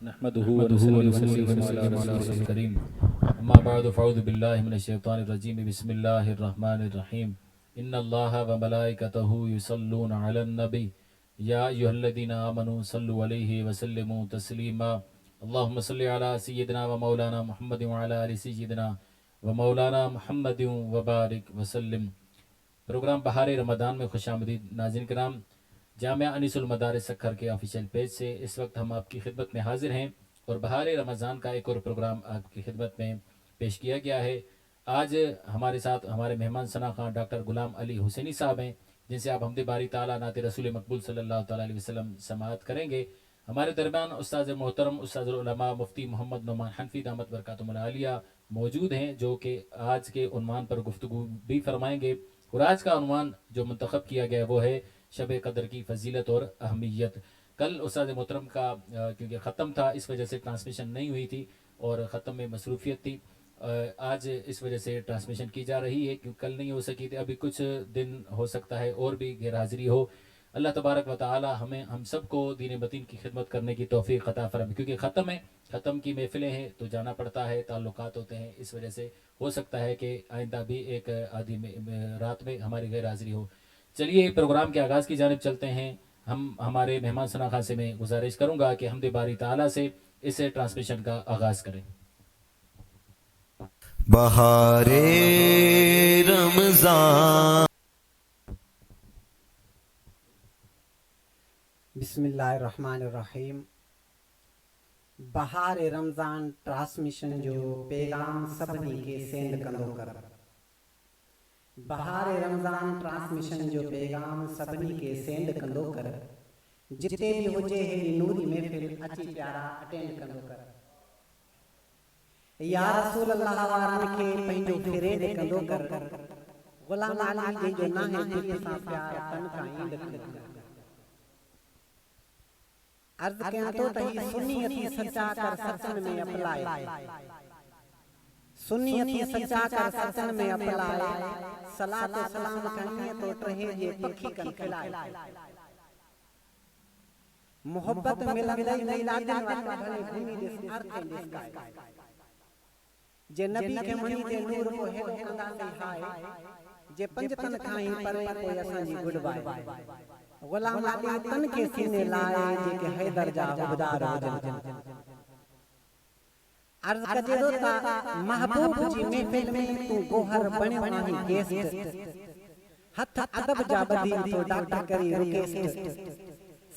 نحمده ونصلي على رسوله الكريم اما بعد فاعوذ بالله من الشيطان الرجيم بسم الله الرحمن الرحيم ان الله وملائكته يصلون على النبي يا ايها الذين امنوا صلوا عليه وسلموا تسليما اللهم صل على سيدنا ومولانا محمد وعلى ال سيدنا ومولانا محمد وبارك وسلم۔ پروگرام بہار رمضان میں خوش آمدید ناظرین کرام، جامعہ انیس المدارس سکھر کے آفیشیل پیج سے اس وقت ہم آپ کی خدمت میں حاضر ہیں اور بہار رمضان کا ایک اور پروگرام آپ کی خدمت میں پیش کیا گیا ہے۔ آج ہمارے ساتھ ہمارے مہمان ثناء ڈاکٹر غلام علی حسینی صاحب ہیں، جن سے آپ حمد باری تعالیٰ نعت رسول مقبول صلی اللہ تعالیٰ علیہ وسلم سماعت کریں گے۔ ہمارے درمیان استاد محترم استاد العلماء مفتی محمد نعمان حنفی دامت برکاتہم العالیہ موجود ہیں، جو کہ آج کے عنوان پر گفتگو بھی فرمائیں گے۔ اور آج کا عنوان جو منتخب کیا گیا وہ ہے شب قدر کی فضیلت اور اہمیت۔ کل استاد محترم کا کیونکہ ختم تھا، اس وجہ سے ٹرانسمیشن نہیں ہوئی تھی اور ختم میں مصروفیت تھی، آج اس وجہ سے ٹرانسمیشن کی جا رہی ہے کیونکہ کل نہیں ہو سکی تھی۔ ابھی کچھ دن ہو سکتا ہے اور بھی غیر حاضری ہو۔ اللہ تبارک و تعالی ہمیں ہم سب کو دین متین کی خدمت کرنے کی توفیق عطا فرمائے، کیونکہ ختم ہے، ختم کی محفلیں ہیں تو جانا پڑتا ہے، تعلقات ہوتے ہیں، اس وجہ سے ہو سکتا ہے کہ آئندہ بھی ایک آدھی رات میں ہماری غیر حاضری ہو۔ چلیے پروگرام کے آغاز کی جانب چلتے ہیں۔ ہم ہمارے مہمان ثناء سے میں گزارش کروں گا کہ حمد باری تعالیٰ سے اس ٹرانسمیشن کا آغاز کریں۔ بہار رمضان بسم اللہ الرحمن الرحیم۔ بہار رمضان ٹرانسمیشن جو پیغام سبھی کے سینڈ کندو کر۔ بہار رمضان ٹرانسمیشن جو پیغام سبھی کے سینڈ کندو کر، جتے بھی ہوجے ہے نوری محفل اچھی پیارا اٹینڈ کندو کر۔ یا رسول اللہ وارن کے پنجو فرینڈ کندو کر، غلام علی جے جو نہ ہے دل سا پیار تن کا اینڈ کندو کر۔ عرض کیا تو تہی سنیتی سچا کر سچن میں اپلائے، سنیتی سچا کر سچن میں اپلائے، صلاۃ و سلام کہیں تو ٹرہے جے پکھی کن کھلائے۔ محبت ملندئی میلادن والا بھلے بھومی دس ارتھ دسکائے، جے نبی کے منی تے نور کو ہیڈو کندا تے ہائے، جے پنجتن کھائیں پرے کوئی اساں جی گڈ بائے۔ غلام علی تن کے سینے لائے جے کہ حیدر جا عبدار جن۔ عرض کجے دوتا محبوب جی محفل میں تو گوہر بنے واہی گیسٹ، ہتھ ادب جا بدی تو ڈاکٹر کری ریکیسٹ،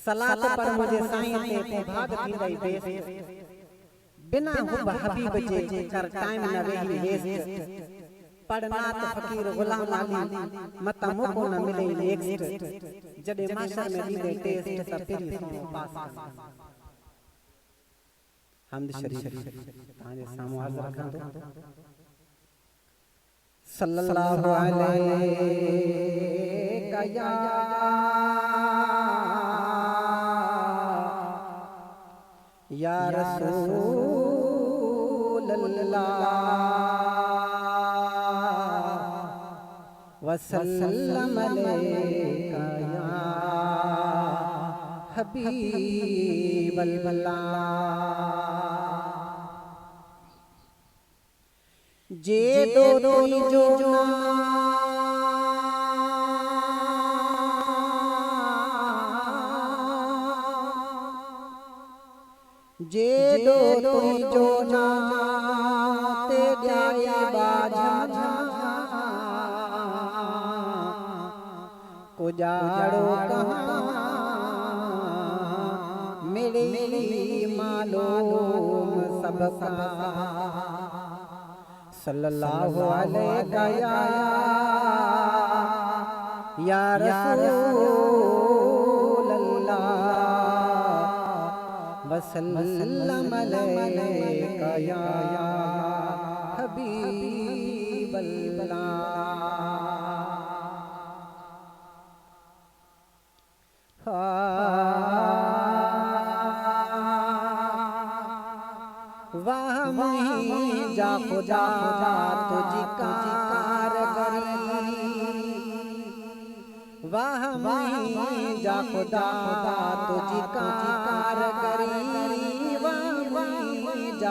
صلاۃ پر مجھے سائیں تے تو بھاگ تھی رہی بیسٹ، بنا حب حبیب جے کر ٹائم نہ رہی ویسٹ، پڑھنات فقیر غلام علی متا موقع نہ ملے نیکسٹ، جڑے معاشر میں دیدے ٹیسٹ تا پیری سونو پاس کرنا۔ حمد شریف تانے سامو عرض رکھاں تو صلی اللہ علیہ یا رسول اللہ وسلم علیکہ یا حبیب اللہ۔ جے دو توئی جو جے دو توئی جو تے جائے باج کو جاڑو کہاں میری معلوم سب کا، صلی اللہ علیہ یا رسول اللہ وسلم علیہ یا حبیب اللہ۔ واہ مہی جا خدا تجھ کارگری، واہ مہی جا خدا تجھ کارگری، واہ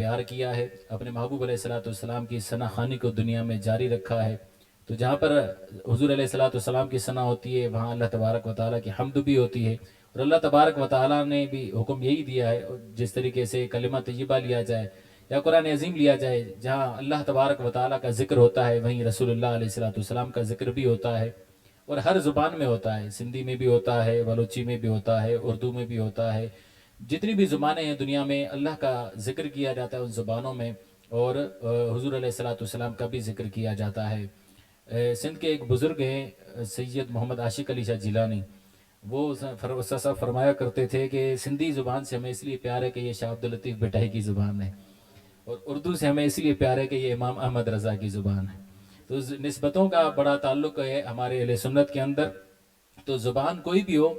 پیار کیا ہے، اپنے محبوب علیہ السلام کی ثنا خوانی کو دنیا میں جاری رکھا ہے۔ تو جہاں پر حضور علیہ السلام کی ثنا ہوتی ہے وہاں اللہ تبارک و تعالیٰ کی حمد بھی ہوتی ہے، اور اللہ تبارک و تعالیٰ نے بھی حکم یہی دیا ہے جس طریقے سے کلمہ طیبہ لیا جائے یا قرآن عظیم لیا جائے، جہاں اللہ تبارک و تعالیٰ کا ذکر ہوتا ہے وہیں رسول اللہ علیہ السلام کا ذکر بھی ہوتا ہے، اور ہر زبان میں ہوتا ہے، سندھی میں بھی ہوتا ہے، بلوچی میں بھی ہوتا ہے، اردو میں بھی ہوتا ہے، جتنی بھی زبانیں ہیں دنیا میں اللہ کا ذکر کیا جاتا ہے ان زبانوں میں، اور حضور علیہ السلام کا بھی ذکر کیا جاتا ہے۔ سندھ کے ایک بزرگ ہیں سید محمد عاشق علی شاہ جیلانی، وہ فرمایا کرتے تھے کہ سندھی زبان سے ہمیں اس لیے پیار ہے کہ یہ شاہ عبداللطیف بھٹائی کی زبان ہے، اور اردو سے ہمیں اس لیے پیار ہے کہ یہ امام احمد رضا کی زبان ہے۔ تو نسبتوں کا بڑا تعلق ہے ہمارے اہل سنت کے اندر، تو زبان کوئی بھی ہو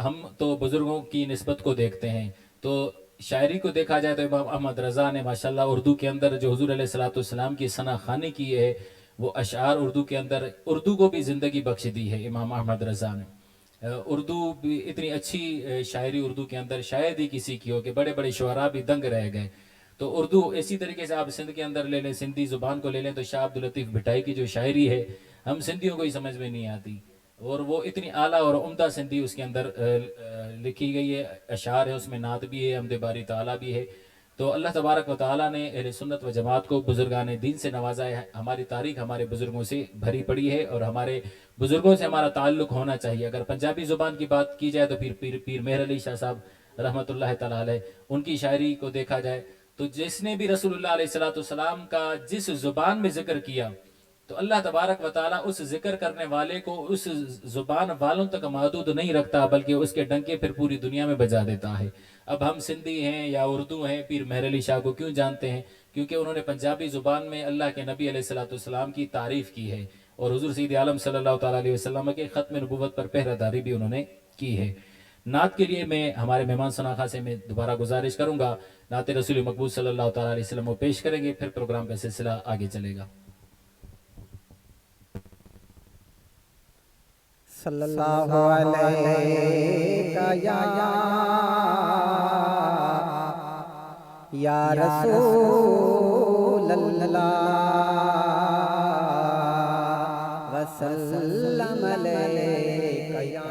ہم تو بزرگوں کی نسبت کو دیکھتے ہیں۔ تو شاعری کو دیکھا جائے تو امام احمد رضا نے ماشاءاللہ اردو کے اندر جو حضور علیہ السلام کی ثنا خوانی کی ہے، وہ اشعار اردو کے اندر اردو کو بھی زندگی بخش دی ہے امام احمد رضا نے۔ اردو بھی اتنی اچھی شاعری اردو کے اندر شاید ہی کسی کی ہو کہ بڑے بڑے شعراء بھی دنگ رہ گئے۔ تو اردو اسی طریقے سے آپ سندھ کے اندر لے لیں، سندھی زبان کو لے لیں تو شاہ عبداللطیف بھٹائی کی جو شاعری ہے ہم سندھیوں کو ہی سمجھ میں نہیں آتی، اور وہ اتنی اعلیٰ اور عمدہ سندھی اس کے اندر لکھی گئی ہے، اشعار ہے اس میں، نعت بھی ہے، حمد باری تعالیٰ بھی ہے۔ تو اللہ تبارک و تعالیٰ نے اہل سنت و جماعت کو بزرگان دین سے نوازا ہے۔ ہماری تاریخ ہمارے بزرگوں سے بھری پڑی ہے، اور ہمارے بزرگوں سے ہمارا تعلق ہونا چاہیے۔ اگر پنجابی زبان کی بات کی جائے تو پھر پیر مہر علی شاہ صاحب رحمۃ اللہ تعالیٰ علیہ، ان کی شاعری کو دیکھا جائے تو جس نے بھی رسول اللہ علیہ السلام کا جس زبان میں ذکر کیا تو اللہ تبارک و تعالیٰ اس ذکر کرنے والے کو اس زبان والوں تک محدود نہیں رکھتا، بلکہ اس کے ڈنکے پھر پوری دنیا میں بجا دیتا ہے۔ اب ہم سندھی ہیں یا اردو ہیں، پیر مہر علی شاہ کو کیوں جانتے ہیں؟ کیونکہ انہوں نے پنجابی زبان میں اللہ کے نبی علیہ السلام کی تعریف کی ہے، اور حضور سید عالم صلی اللہ تعالیٰ علیہ وسلم کے ختم نبوت پر پہرہ داری بھی انہوں نے کی ہے۔ نعت کے لیے میں ہمارے مہمان شناخوا سے میں دوبارہ گزارش کروں گا، نعت رسول مقبول صلی اللہ تعالیٰ علیہ وسلم وہ پیش کریں گے، پھر پروگرام کا سلسلہ آگے چلے گا۔ صلی اللہ علیہ یا رسول اللہ وسلم علیہ یا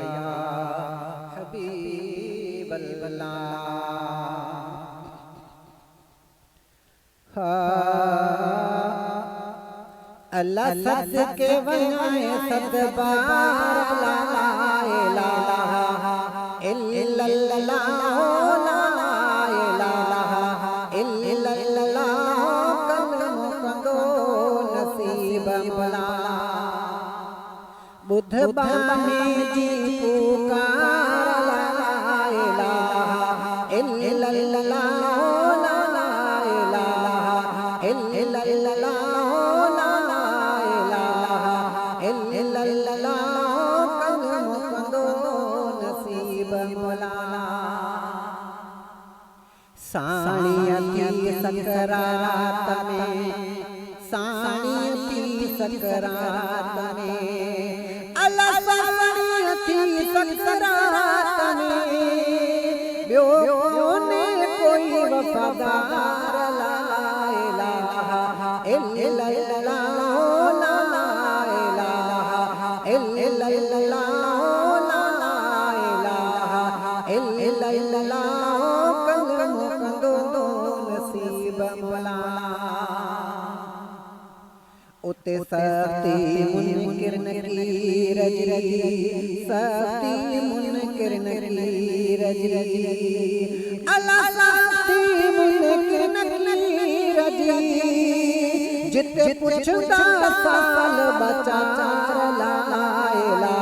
حبیب اللہ۔ اللہ سد کے ونائے ست بار لا الہ الا اللہ لا الہ الا اللہ کلم کندو نصیب ملا۔ بدھ بانے جی پکار لا الہ الا اللہ لا الہ الا اللہ سانیتی سکرات میں، سانیتی سکرات میں، اللہ سانیتی سکرات میں، بیو نے کوئی وفادار لا الہ الا اللہ لا الہ الا اللہ لا الہ الا اللہ اتے سختی منکر نکیر جی، سختی منکر نکیر جی، اللہ سختی منکر نکیر جی، جتے پوچھتا سال بچا لا الہ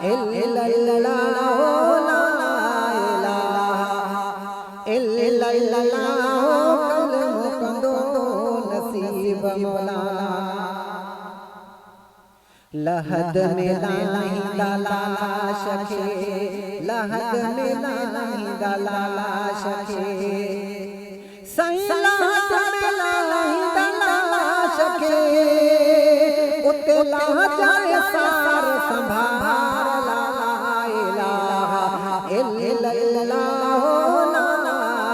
الا اللہ لا الہ الا اللہ کلم کندو نصیب مولا۔ لحد میں لائی دالا شکے، لحد میں لائی دالا شکے، سائیں لحد میں لائی دالا شکے، اتے لاہ جائے سار سنبھار لا الہ الا اللہ لا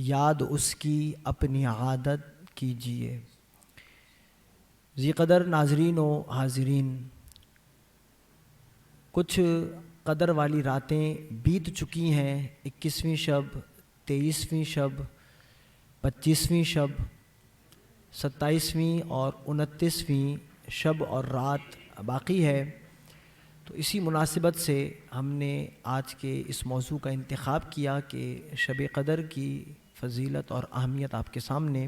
یاد اس کی اپنی عادت کیجیے۔ ذی قدر ناظرین و حاضرین، کچھ قدر والی راتیں بیت چکی ہیں، 21ویں شب، 23ویں شب، 25ویں شب، 27ویں اور 29ویں شب اور رات باقی ہے۔ تو اسی مناسبت سے ہم نے آج کے اس موضوع کا انتخاب کیا کہ شب قدر کی فضیلت اور اہمیت آپ کے سامنے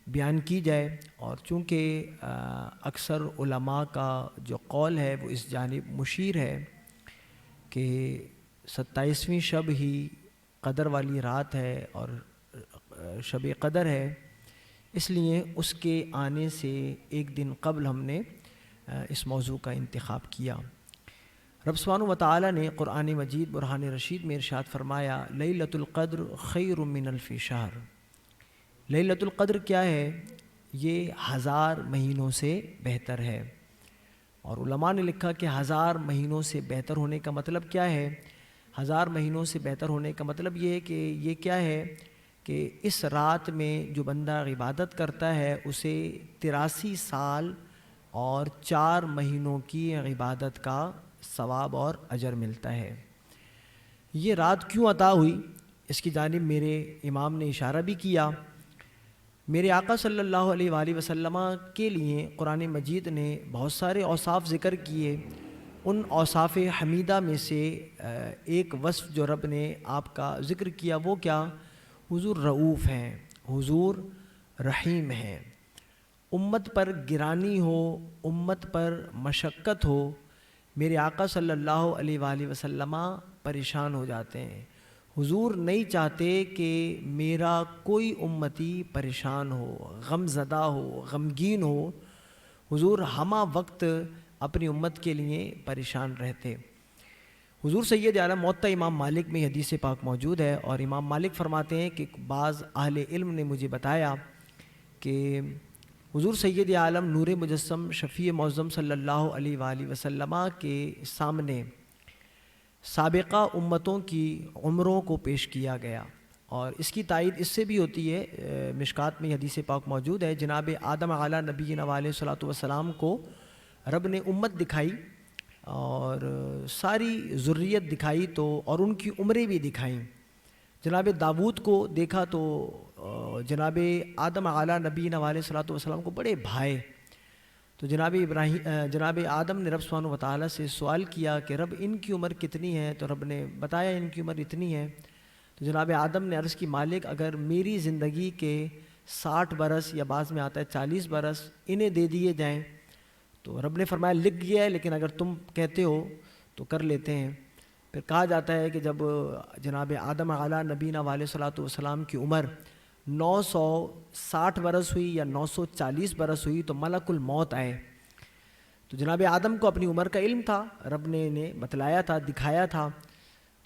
بیان کی جائے، اور چونکہ اکثر علماء کا جو قول ہے وہ اس جانب مشیر ہے کہ 27ویں شب ہی قدر والی رات ہے اور شب قدر ہے، اس لیے اس کے آنے سے ایک دن قبل ہم نے اس موضوع کا انتخاب کیا۔ رب سبحانہ و تعالیٰ نے قرآن مجید برہان رشید میں ارشاد فرمایا، لیلۃ القدر خیر من الف شہر۔ لیلۃ القدر کیا ہے؟ یہ 1000 مہینوں سے بہتر ہے۔ اور علماء نے لکھا کہ 1000 مہینوں سے بہتر ہونے کا مطلب کیا ہے؟ 1000 مہینوں سے بہتر ہونے کا مطلب یہ ہے کہ یہ کیا ہے کہ اس رات میں جو بندہ عبادت کرتا ہے اسے 83 سال اور 4 مہینوں کی عبادت کا ثواب اور اجر ملتا ہے۔ یہ رات کیوں عطا ہوئی، اس کی جانب میرے امام نے اشارہ بھی کیا۔ میرے آقا صلی اللہ علیہ وآلہ وسلم کے لیے قرآن مجید نے بہت سارے اوصاف ذکر کیے۔ ان اوصاف حمیدہ میں سے ایک وصف جو رب نے آپ کا ذکر کیا وہ کیا؟ حضور رؤوف ہیں، حضور رحیم ہیں۔ امت پر گرانی ہو، امت پر مشقت ہو، میرے آقا صلی اللہ علیہ وآلہ وسلم پریشان ہو جاتے ہیں۔ حضور نہیں چاہتے کہ میرا کوئی امتی پریشان ہو، غم زدہ ہو، غمگین ہو۔ حضور ہمہ وقت اپنی امت کے لیے پریشان رہتے۔ حضور سید عالم موطا امام مالک میں حدیث پاک موجود ہے، اور امام مالک فرماتے ہیں کہ بعض اہل علم نے مجھے بتایا کہ حضور سید عالم نور مجسم شفیع معظم صلی اللہ علیہ وآلہ وسلم کے سامنے سابقہ امتوں کی عمروں کو پیش کیا گیا، اور اس کی تائید اس سے بھی ہوتی ہے، مشکات میں حدیث پاک موجود ہے، جناب آدم علیہ نبینا علیہ الصلوۃ والسلام کو رب نے امت دکھائی اور ساری ذریت دکھائی تو، اور ان کی عمریں بھی دکھائیں۔ جناب داود کو دیکھا تو جناب آدم علیہ نبینا علیہ الصلوۃ والسلام کو بڑے بھائے، تو جناب آدم نے رب سبحانہ و تعالیٰ سے سوال کیا کہ رب ان کی عمر کتنی ہے؟ تو رب نے بتایا ان کی عمر اتنی ہے۔ تو جناب آدم نے عرض کی مالک اگر میری زندگی کے 60 برس یا بعض میں آتا ہے 40 برس انہیں دے دیے جائیں، تو رب نے فرمایا لکھ گیا ہے، لیکن اگر تم کہتے ہو تو کر لیتے ہیں۔ پھر کہا جاتا ہے کہ جب جناب آدم علیہ نبینا علیہ الصلوۃ والسلام کی عمر 960 برس ہوئی یا 940 برس ہوئی تو ملک الموت آئے۔ تو جناب آدم کو اپنی عمر کا علم تھا، رب نے انہیں بتلایا تھا، دکھایا تھا۔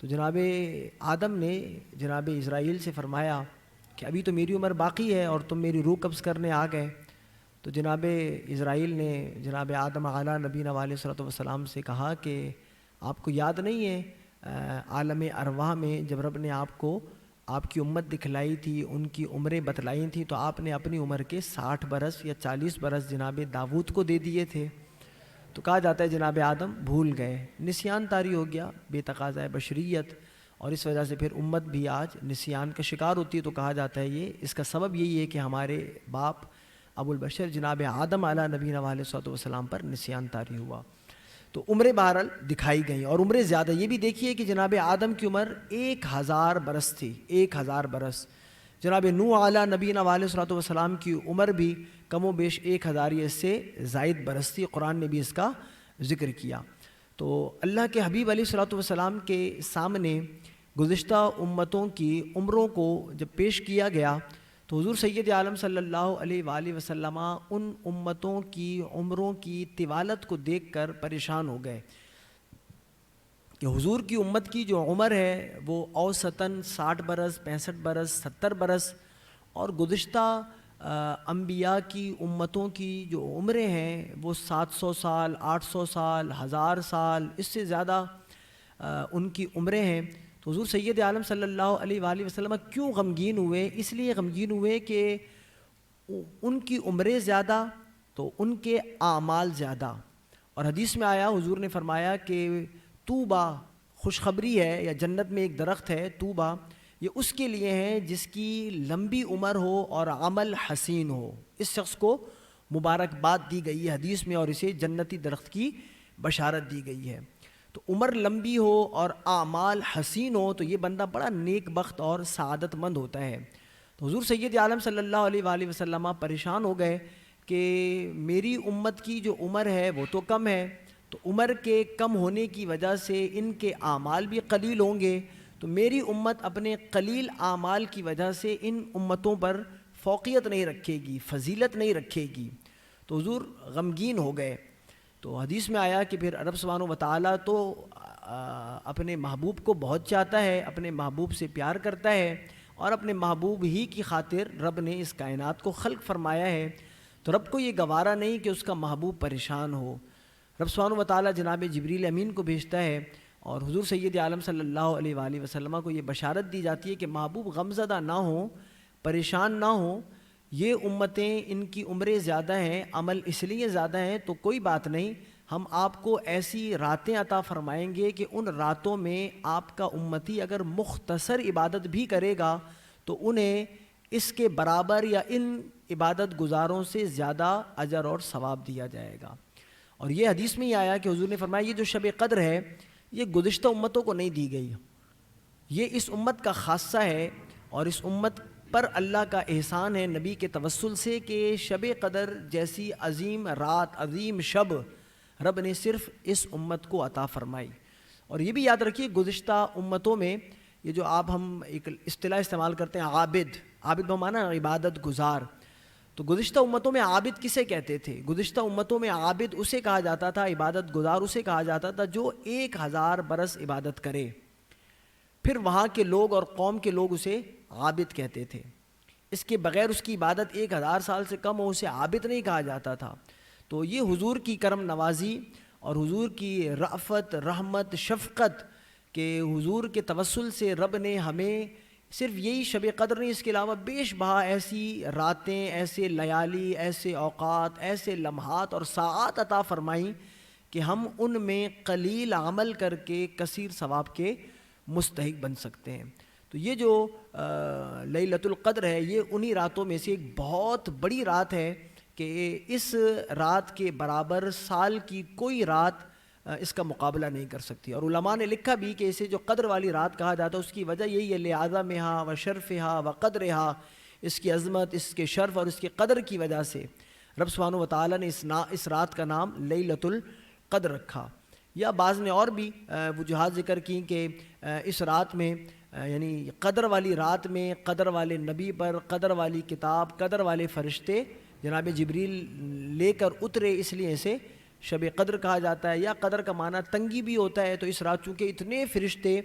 تو جناب آدم نے جناب اسرائیل سے فرمایا کہ ابھی تو میری عمر باقی ہے اور تم میری روح قبض کرنے آ گئے۔ تو جناب اسرائیل نے جناب آدم علیہ نبینا علیہ الصلوۃ والسلام سے کہا کہ آپ کو یاد نہیں ہے عالم ارواح میں جب رب نے آپ کو آپ کی امت دکھلائی تھی، ان کی عمریں بتلائی تھیں، تو آپ نے اپنی عمر کے 60 برس یا 40 برس جناب داود کو دے دیے تھے۔ تو کہا جاتا ہے جناب آدم بھول گئے، نسیان طاری ہو گیا بے تقاضۂ بشریت، اور اس وجہ سے پھر امت بھی آج نسیان کا شکار ہوتی ہے۔ تو کہا جاتا ہے یہ اس کا سبب یہی ہے کہ ہمارے باپ ابو البشر جناب آدم علیہ نبینا علیہ الصلوۃ والسلام پر نسیان طاری ہوا۔ تو عمریں بہرحال دکھائی گئیں، اور عمریں زیادہ۔ یہ بھی دیکھیے کہ جناب آدم کی عمر 1000 برس تھی، 1000 برس۔ جناب نوح علیہ نبینا علیہ الصلوۃ والسلام کی عمر بھی کم و بیش 1000 یا اس سے زائد برس تھی، قرآن نے بھی اس کا ذکر کیا۔ تو اللہ کے حبیب علیہ الصلوۃ والسلام کے سامنے گزشتہ امتوں کی عمروں کو جب پیش کیا گیا تو حضور سید عالم صلی اللہ علیہ وآلہ وسلم ان امتوں کی عمروں کی طوالت کو دیکھ کر پریشان ہو گئے کہ حضور کی امت کی جو عمر ہے وہ اوسطاً 60 برس، 65 برس، 70 برس، اور گزشتہ انبیاء کی امتوں کی جو عمریں ہیں وہ 700 سال، 800 سال، 1000 سال، اس سے زیادہ ان کی عمریں ہیں۔ تو حضور سید عالم صلی اللہ علیہ وآلہ وسلم کیوں غمگین ہوئے؟ اس لیے غمگین ہوئے کہ ان کی عمریں زیادہ تو ان کے اعمال زیادہ. اور حدیث میں آیا، حضور نے فرمایا کہ طوبیٰ، خوشخبری ہے یا جنت میں ایک درخت ہے طوبیٰ، یہ اس کے لیے ہے جس کی لمبی عمر ہو اور عمل حسین ہو. اس شخص کو مبارکباد دی گئی ہے حدیث میں، اور اسے جنتی درخت کی بشارت دی گئی ہے. تو عمر لمبی ہو اور اعمال حسین ہو تو یہ بندہ بڑا نیک بخت اور سعادت مند ہوتا ہے. تو حضور سید عالم صلی اللہ علیہ وآلہ وسلم پریشان ہو گئے کہ میری امت کی جو عمر ہے وہ تو کم ہے، تو عمر کے کم ہونے کی وجہ سے ان کے اعمال بھی قلیل ہوں گے، تو میری امت اپنے قلیل اعمال کی وجہ سے ان امتوں پر فوقیت نہیں رکھے گی، فضیلت نہیں رکھے گی. تو حضور غمگین ہو گئے. تو حدیث میں آیا کہ پھر رب سبحانہ و تعالیٰ تو اپنے محبوب کو بہت چاہتا ہے، اپنے محبوب سے پیار کرتا ہے، اور اپنے محبوب ہی کی خاطر رب نے اس کائنات کو خلق فرمایا ہے. تو رب کو یہ گوارا نہیں کہ اس کا محبوب پریشان ہو. رب سبحانہ و تعالیٰ جناب جبریل امین کو بھیجتا ہے، اور حضور سید عالم صلی اللہ علیہ وآلہ وسلم کو یہ بشارت دی جاتی ہے کہ محبوب غمزدہ نہ ہوں، پریشان نہ ہوں. یہ امتیں ان کی عمریں زیادہ ہیں، عمل اس لیے زیادہ ہیں، تو کوئی بات نہیں، ہم آپ کو ایسی راتیں عطا فرمائیں گے کہ ان راتوں میں آپ کا امتی اگر مختصر عبادت بھی کرے گا تو انہیں اس کے برابر یا ان عبادت گزاروں سے زیادہ اجر اور ثواب دیا جائے گا. اور یہ حدیث میں ہی آیا کہ حضور نے فرمایا یہ جو شب قدر ہے یہ گزشتہ امتوں کو نہیں دی گئی، یہ اس امت کا خاصہ ہے، اور اس امت پر اللہ کا احسان ہے نبی کے توسل سے کہ شب قدر جیسی عظیم رات، عظیم شب رب نے صرف اس امت کو عطا فرمائی. اور یہ بھی یاد رکھیے گزشتہ امتوں میں یہ جو ہم ایک اصطلاح استعمال کرتے ہیں عابد بمعنی عبادت گزار، تو گزشتہ امتوں میں عابد کسے کہتے تھے؟ گزشتہ امتوں میں عابد اسے کہا جاتا تھا، عبادت گزار اسے کہا جاتا تھا جو 1000 برس عبادت کرے. پھر وہاں کے لوگ اور قوم کے لوگ اسے عابد کہتے تھے. اس کے بغیر اس کی عبادت 1000 سال سے کم ہو اسے عابد نہیں کہا جاتا تھا. تو یہ حضور کی کرم نوازی اور حضور کی رأفت، رحمت، شفقت کہ حضور کے توسل سے رب نے ہمیں صرف یہی شب قدر نہیں، اس کے علاوہ بیش بہا ایسی راتیں، ایسے لیالی، ایسے اوقات، ایسے لمحات اور ساعات عطا فرمائیں کہ ہم ان میں قلیل عمل کر کے کثیر ثواب کے مستحق بن سکتے ہیں. تو یہ جو لیلۃ القدر ہے یہ انہی راتوں میں سے ایک بہت بڑی رات ہے کہ اس رات کے برابر سال کی کوئی رات اس کا مقابلہ نہیں کر سکتی. اور علماء نے لکھا بھی کہ اسے جو قدر والی رات کہا جاتا ہے اس کی وجہ یہی ہے لعظمہا و شرفہا و قدرہا، اس کی عظمت، اس کے شرف اور اس کے قدر کی وجہ سے رب سبحانہ و تعالیٰ نے اس رات کا نام لیلۃ القدر رکھا. یا بعض نے اور بھی وجوہات ذکر کی کہ اس رات میں یعنی قدر والی رات میں قدر والے نبی پر قدر والی کتاب، قدر والے فرشتے جناب جبریل لے کر اترے، اس لیے اسے شب قدر کہا جاتا ہے. یا قدر کا معنی تنگی بھی ہوتا ہے، تو اس رات چونکہ اتنے فرشتے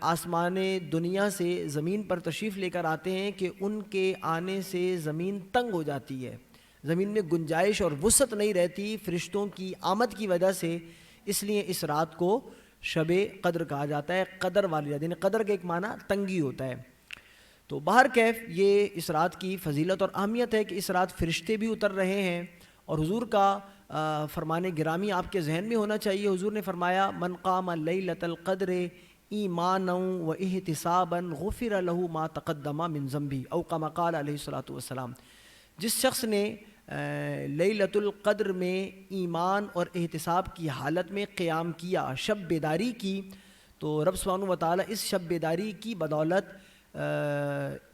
آسمان دنیا سے زمین پر تشریف لے کر آتے ہیں کہ ان کے آنے سے زمین تنگ ہو جاتی ہے، زمین میں گنجائش اور وسعت نہیں رہتی فرشتوں کی آمد کی وجہ سے، اس لیے اس رات کو شب قدر کہا جاتا ہے. قدر والی رات، یعنی قدر کا ایک معنی تنگی ہوتا ہے. تو بہر کیف یہ اس رات کی فضیلت اور اہمیت ہے کہ اس رات فرشتے بھی اتر رہے ہیں. اور حضور کا فرمان گرامی آپ کے ذہن میں ہونا چاہیے. حضور نے فرمایا من قام لیلۃ القدر ایمانا و احتسابا غفر له ما تقدم من ذنبه او کما قال علیہ الصلوۃ والسلام. جس شخص نے لیلۃ القدر میں ایمان اور احتساب کی حالت میں قیام کیا، شب بیداری کی، تو رب سبحانہ و تعالیٰ اس شب بیداری کی بدولت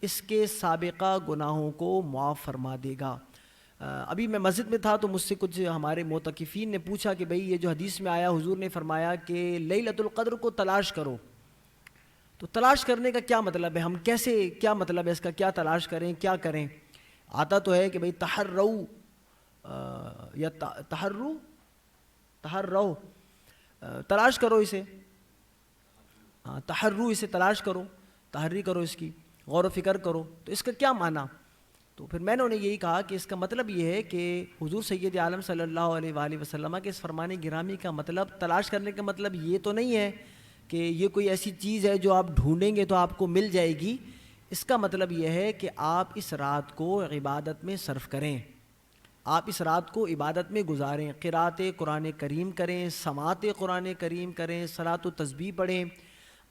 اس کے سابقہ گناہوں کو معاف فرما دے گا. ابھی میں مسجد میں تھا تو مجھ سے کچھ ہمارے معتکفین نے پوچھا کہ بھئی یہ جو حدیث میں آیا حضور نے فرمایا کہ لیلۃ القدر کو تلاش کرو، تو تلاش کرنے کا کیا مطلب ہے؟ ہم کیسے، کیا مطلب ہے اس کا، کیا تلاش کریں، کیا کریں؟ آتا تو ہے کہ بھئی تحرو یا تحرو تلاش کرو اسے، تحرو اسے تلاش کرو، تحری کرو، اس کی غور و فکر کرو. تو اس کا کیا معنی؟ تو پھر میں نے انہیں یہی کہا کہ اس کا مطلب یہ ہے کہ حضور سید عالم صلی اللہ علیہ وآلہ وسلم کے اس فرمان گرامی کا مطلب تلاش کرنے کا مطلب یہ تو نہیں ہے کہ یہ کوئی ایسی چیز ہے جو آپ ڈھونڈیں گے تو آپ کو مل جائے گی، اس کا مطلب یہ ہے کہ آپ اس رات کو عبادت میں صرف کریں، آپ اس رات کو عبادت میں گزاریں، قرات قرآن کریم کریں، سماعت قرآن کریم کریں، صلاۃ و تسبیح پڑھیں،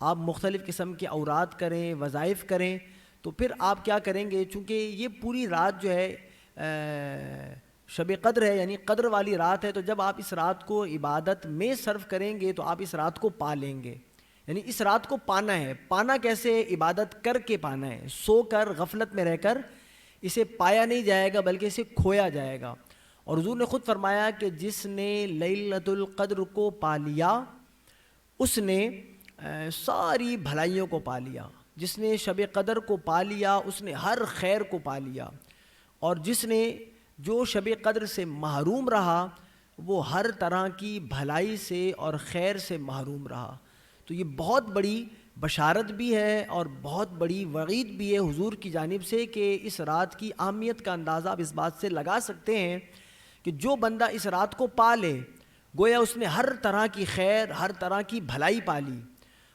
آپ مختلف قسم کے اوراد کریں، وظائف کریں. تو پھر آپ کیا کریں گے، چونکہ یہ پوری رات جو ہے شب قدر ہے، یعنی قدر والی رات ہے، تو جب آپ اس رات کو عبادت میں صرف کریں گے تو آپ اس رات کو پا لیں گے. یعنی اس رات کو پانا ہے. پانا کیسے؟ عبادت کر کے پانا ہے، سو کر غفلت میں رہ کر اسے پایا نہیں جائے گا بلکہ اسے کھویا جائے گا. اور حضور نے خود فرمایا کہ جس نے لیلۃ القدر کو پا لیا اس نے ساری بھلائیوں کو پا لیا. جس نے شب قدر کو پا لیا اس نے ہر خیر کو پا لیا، اور جس نے جو شب قدر سے محروم رہا وہ ہر طرح کی بھلائی سے اور خیر سے محروم رہا. تو یہ بہت بڑی بشارت بھی ہے اور بہت بڑی وعید بھی ہے حضور کی جانب سے کہ اس رات کی اہمیت کا اندازہ آپ اس بات سے لگا سکتے ہیں کہ جو بندہ اس رات کو پا لے گویا اس نے ہر طرح کی خیر، ہر طرح کی بھلائی پا لی،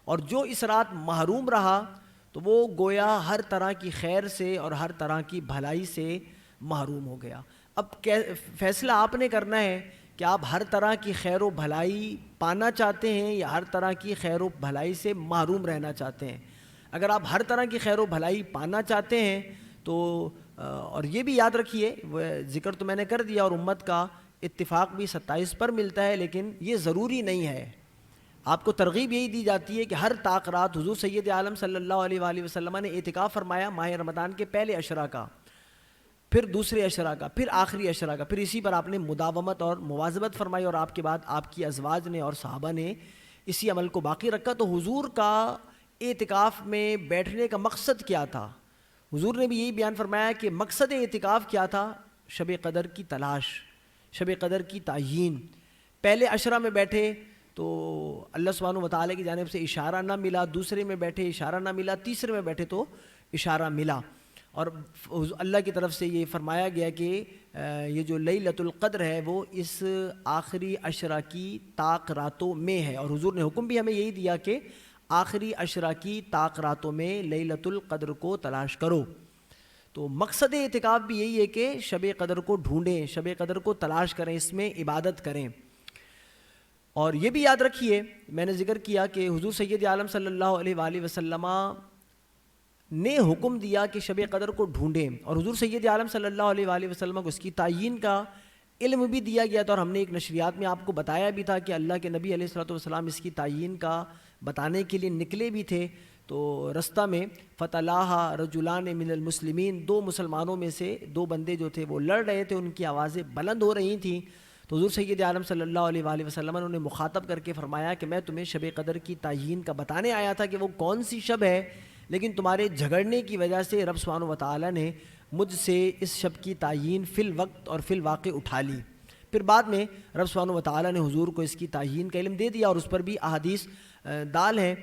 اور جو اس رات محروم رہا تو وہ گویا ہر طرح کی خیر سے اور ہر طرح کی بھلائی سے محروم ہو گیا. اب فیصلہ آپ نے کرنا ہے کہ آپ ہر طرح کی خیر و بھلائی پانا چاہتے ہیں یا ہر طرح کی خیر و بھلائی سے محروم رہنا چاہتے ہیں. اگر آپ ہر طرح کی خیر و بھلائی پانا چاہتے ہیں تو اور یہ بھی یاد رکھیے، ذکر تو میں نے کر دیا اور امت کا اتفاق بھی 27 پر ملتا ہے، لیکن یہ ضروری نہیں ہے. آپ کو ترغیب یہی دی جاتی ہے کہ ہر طاق رات حضور سید عالم صلی اللہ علیہ وآلہ وسلم نے اعتکاف فرمایا ماہ رمضان کے پہلے عشرہ کا، پھر دوسرے عشرہ کا، پھر آخری عشرہ کا، پھر اسی پر آپ نے مداومت اور مواظبت فرمائی، اور آپ کے بعد آپ کی ازواج نے اور صحابہ نے اسی عمل کو باقی رکھا. تو حضور کا اعتکاف میں بیٹھنے کا مقصد کیا تھا؟ حضور نے بھی یہی بیان فرمایا کہ مقصد اعتکاف کیا تھا؟ شب قدر کی تلاش، شب قدر کی تعیین. پہلے عشرہ میں بیٹھے تو اللہ سبحانہ و تعالیٰ کی جانب سے اشارہ نہ ملا، دوسرے میں بیٹھے اشارہ نہ ملا، تیسرے میں بیٹھے تو اشارہ ملا. اور اللہ کی طرف سے یہ فرمایا گیا کہ یہ جو لیلۃ القدر ہے وہ اس آخری عشرہ کی طاق راتوں میں ہے، اور حضور نے حکم بھی ہمیں یہی دیا کہ آخری عشرہ کی طاق راتوں میں لیلۃ القدر کو تلاش کرو. تو مقصد اعتکاف بھی یہی ہے کہ شب قدر کو ڈھونڈیں، شب قدر کو تلاش کریں، اس میں عبادت کریں. اور یہ بھی یاد رکھیے، میں نے ذکر کیا کہ حضور سید عالم صلی اللہ علیہ وآلہ وسلم نے حکم دیا کہ شب قدر کو ڈھونڈیں، اور حضور سید عالم صلی اللہ علیہ وآلہ وسلم کو اس کی تعیین کا علم بھی دیا گیا تھا. اور ہم نے ایک نشریات میں آپ کو بتایا بھی تھا کہ اللہ کے نبی علیہ الصلوۃ والسلام اس کی تعیین کا بتانے کے لیے نکلے بھی تھے. تو رستہ میں فتلاہا رجلان من المسلمین، دو مسلمانوں میں سے دو بندے جو تھے وہ لڑ رہے تھے، ان کی آوازیں بلند ہو رہی تھیں. تو حضور سید عالم صلی اللہ علیہ وآلہ وسلم نے انہیں مخاطب کر کے فرمایا کہ میں تمہیں شب قدر کی تعیین کا بتانے آیا تھا کہ وہ کون سی شب ہے، لیکن تمہارے جھگڑنے کی وجہ سے رب سبحانہ و تعالیٰ نے مجھ سے اس شب کی تعیین فی الوقت اور فی الواقع اٹھا لی. پھر بعد میں رب سبحانہ و تعالیٰ نے حضور کو اس کی تعیین کا علم دے دیا، اور اس پر بھی احادیث دال ہیں.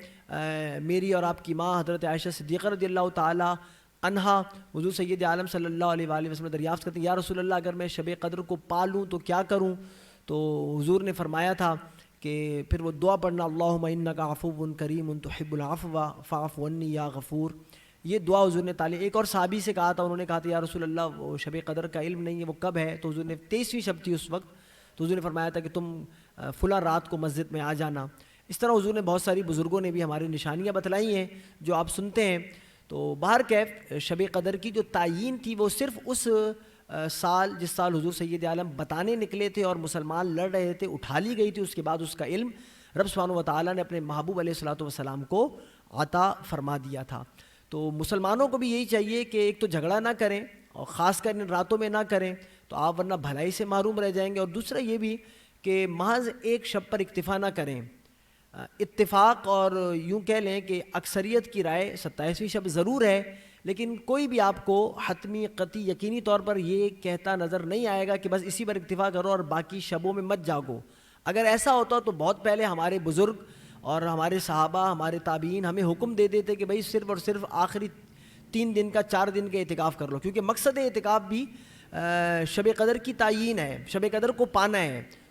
میری اور آپ کی ماں حضرت عائشہ صدیقہ رضی اللہ تعالیٰ عنہا حضور سید عالم صلی اللہ علیہ وآلہ وسلم دریافت کرتے ہیں، یا رسول اللہ اگر میں شب قدر کو پا لوں تو کیا کروں؟ تو حضور نے فرمایا تھا کہ پھر وہ دعا پڑھنا، اللہم انک عفو کریم تحب العفو فاعف عنی یا غفور. یہ دعا حضور نے تعلیم ایک اور صحابی سے کہا تھا، انہوں نے کہا تھا یا رسول اللہ وہ شب قدر کا علم نہیں ہے، وہ کب ہے؟ تو حضور نے 23ویں شب تھی اس وقت، تو حضور نے فرمایا تھا کہ تم فلاں رات کو مسجد میں آ جانا. اس طرح حضور نے بہت ساری بزرگوں نے بھی ہماری نشانیاں بتلائی ہیں جو آپ سنتے ہیں. تو بہرکیف شب قدر کی جو تعیین تھی وہ صرف اس سال جس سال حضور سید عالم بتانے نکلے تھے اور مسلمان لڑ رہے تھے اٹھا لی گئی تھی. اس کے بعد اس کا علم رب سبحانہ و تعالیٰ نے اپنے محبوب علیہ الصلوۃ والسلام کو عطا فرما دیا تھا. تو مسلمانوں کو بھی یہی چاہیے کہ ایک تو جھگڑا نہ کریں اور خاص کر ان راتوں میں نہ کریں تو آپ ورنہ بھلائی سے محروم رہ جائیں گے. اور دوسرا یہ بھی کہ محض ایک شب پر اکتفا نہ کریں. اتفاق اور یوں کہہ لیں کہ اکثریت کی رائے 27ویں شب ضرور ہے، لیکن کوئی بھی آپ کو حتمی قطعی یقینی طور پر یہ کہتا نظر نہیں آئے گا کہ بس اسی پر اکتفا کرو اور باقی شبوں میں مت جاگو. اگر ایسا ہوتا تو بہت پہلے ہمارے بزرگ اور ہمارے صحابہ، ہمارے تابعین ہمیں حکم دے دیتے کہ بھئی صرف اور صرف آخری 3 دن کا 4 دن کا اعتکاف کر لو، کیونکہ مقصد اعتکاف بھی شب قدر کی تعیین ہے، شب قدر کو پانا ہے.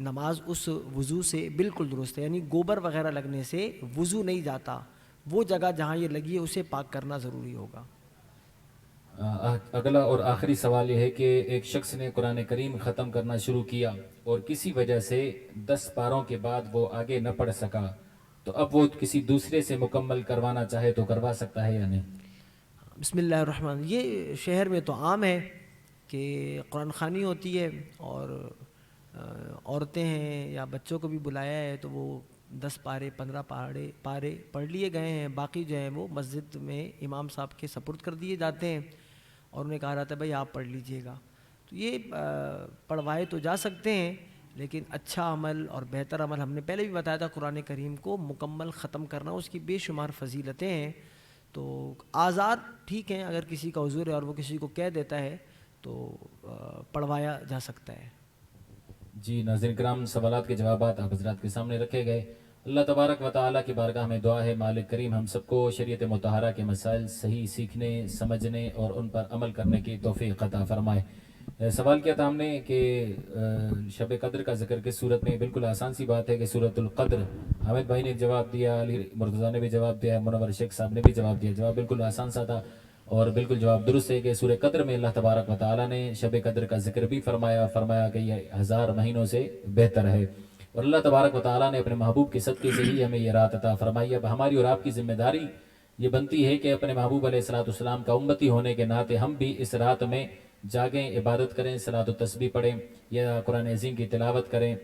نماز اس وضو سے بالکل درست ہے. یعنی گوبر وغیرہ لگنے سے وضو نہیں جاتا, وہ جگہ جہاں یہ لگی ہے اسے پاک کرنا ضروری ہوگا. اگلا اور آخری سوال یہ ہے کہ ایک شخص نے قرآن کریم ختم کرنا شروع کیا اور کسی وجہ سے 10 پاروں کے بعد وہ آگے نہ پڑھ سکا, تو اب وہ کسی دوسرے سے مکمل کروانا چاہے تو کروا سکتا ہے یا نہیں؟ بسم اللہ الرحمن. یہ شہر میں تو عام ہے کہ قرآن خوانی ہوتی ہے اور عورتیں ہیں یا بچوں کو بھی بلایا ہے تو وہ 10 پارے 15 پارے پڑھ لیے گئے ہیں. باقی جو ہیں وہ مسجد میں امام صاحب کے سپرد کر دیے جاتے ہیں اور انہیں کہا جاتا ہے بھائی آپ پڑھ لیجئے گا. تو یہ پڑھوائے تو جا سکتے ہیں, لیکن اچھا عمل اور بہتر عمل ہم نے پہلے بھی بتایا تھا, قرآن کریم کو مکمل ختم کرنا, اس کی بے شمار فضیلتیں ہیں. تو آزار ٹھیک ہیں, اگر کسی کا عذر ہے اور وہ کسی کو کہہ دیتا ہے تو پڑھوایا جا سکتا ہے. جی ناظرین کرام, سوالات کے جوابات آپ حضرات کے سامنے رکھے گئے. اللہ تبارک و تعالیٰ کی بارگاہ میں دعا ہے مالک کریم ہم سب کو شریعت مطہرہ کے مسائل صحیح سیکھنے, سمجھنے اور ان پر عمل کرنے کی توفیق عطا فرمائے. سوال کیا تھا ہم نے کہ شب قدر کا ذکر کس صورت میں؟ بالکل آسان سی بات ہے کہ سورۃ القدر. حامد بھائی نے جواب دیا, علی مرتضیٰ نے بھی جواب دیا, منور شیخ صاحب نے بھی جواب دیا. جواب بالکل آسان سا تھا اور بالکل جواب درست ہے کہ سورہ قدر میں اللہ تبارک و تعالیٰ نے شب قدر کا ذکر بھی فرمایا کہ یہ 1000 مہینوں سے بہتر ہے, اور اللہ تبارک و تعالیٰ نے اپنے محبوب کے صدقے سے ہی ہمیں یہ رات عطا فرمائی. اب ہماری اور آپ کی ذمہ داری یہ بنتی ہے کہ اپنے محبوب علیہ الصلوۃ والسلام کا امتی ہونے کے ناطے ہم بھی اس رات میں جاگیں, عبادت کریں, صلاۃ و تسبیح پڑھیں یا قرآن عظیم کی تلاوت کریں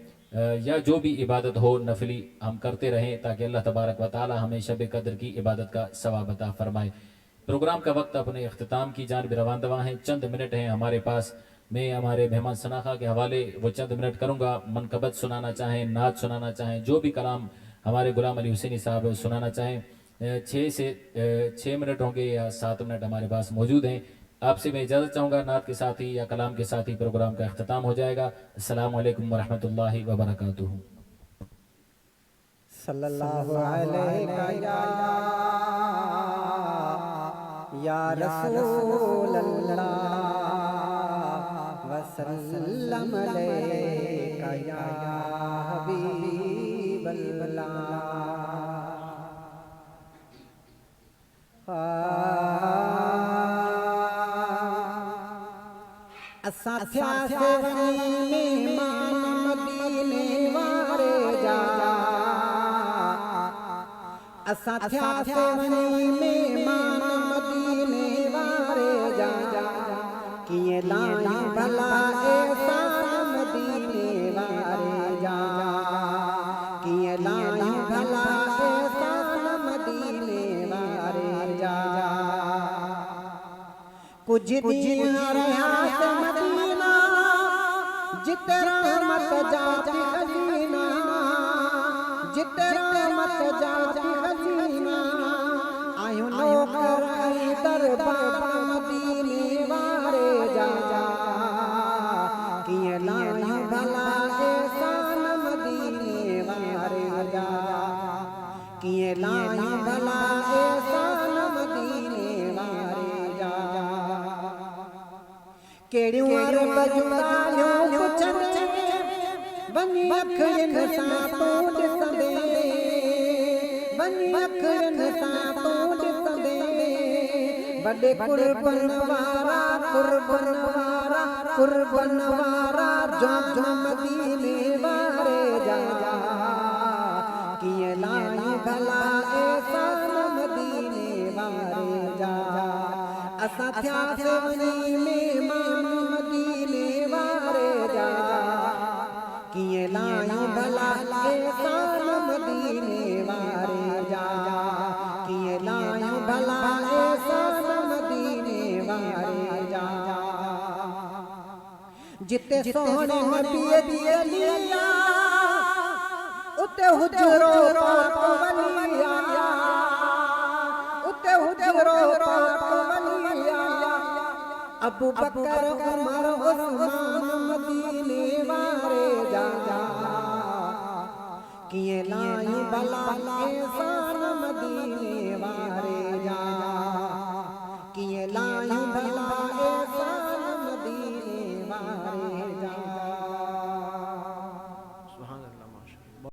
یا جو بھی عبادت ہو نفلی ہم کرتے رہیں, تاکہ اللہ تبارک و تعالیٰ ہمیں شب قدر کی عبادت کا ثواب عطا فرمائے. پروگرام کا وقت اپنے اختتام کی جانب رواں ہیں. چند منٹ ہیں ہمارے پاس. میں ہمارے مہمان شناخہ کے حوالے وہ چند منٹ کروں گا. منقبت سنانا چاہیں, نعت سنانا چاہیں, جو بھی کلام ہمارے غلام علی حسینی صاحب سنانا چاہیں, 6 منٹ ہوں گے یا 7 منٹ ہمارے پاس موجود ہیں. آپ سے میں اجازت چاہوں گا, نعت کے ساتھ ہی یا کلام کے ساتھ ہی پروگرام کا اختتام ہو جائے گا. السلام علیکم ورحمۃ اللہ وبرکاتہ. صلی اللہ علیہ یا رسول اللہ وسلم علیکہ یا حبیب اللہ. اساں تھیا سے مہمان مدینے وارے جا, اساں تھیا سے مہمان مدینے وارے جا, کیے لائیں بھلا احسان مدینے وارے جا, کیے لائیں بھلا احسان مدینے وارے جا. کچھ دن رہا سے مدینہ جت رحمت جاتی خزینہ, جت رحمت جاتی خزینہ, آئیوں نوکر ای دربار مدینے وارے جا, کیے لائیں بھلا احسان مدینے وارے جا, کیے لائیں بھلا احسان مدینے وارے جا. کیڑیوں عرب جنگالیوں پچھنے بنی اکھرن ساتوں ڈسندے, بنی اکھرن ساتوں ڈسندے, بڑے قربن وارا قربن وارا قربن وارا جو مدینے وارے جا, کیے لائیں بھلا احسان مدینے وارے جا. اساں تھیا سے مہمان مدینے وارے جا, کیے لائیں بھلا احسان مدینے وارے جا, کیے لائیں بھلا احسان مدینے وارے جا. جتے سونے نبی دی علیہ اتے حجرو پاک ولی آیا, اتے حجرو پاک ولی آیا. ابو بکر عمر عثمان مدینے وارے جا, کیے لائیں بھلا احسان مدینے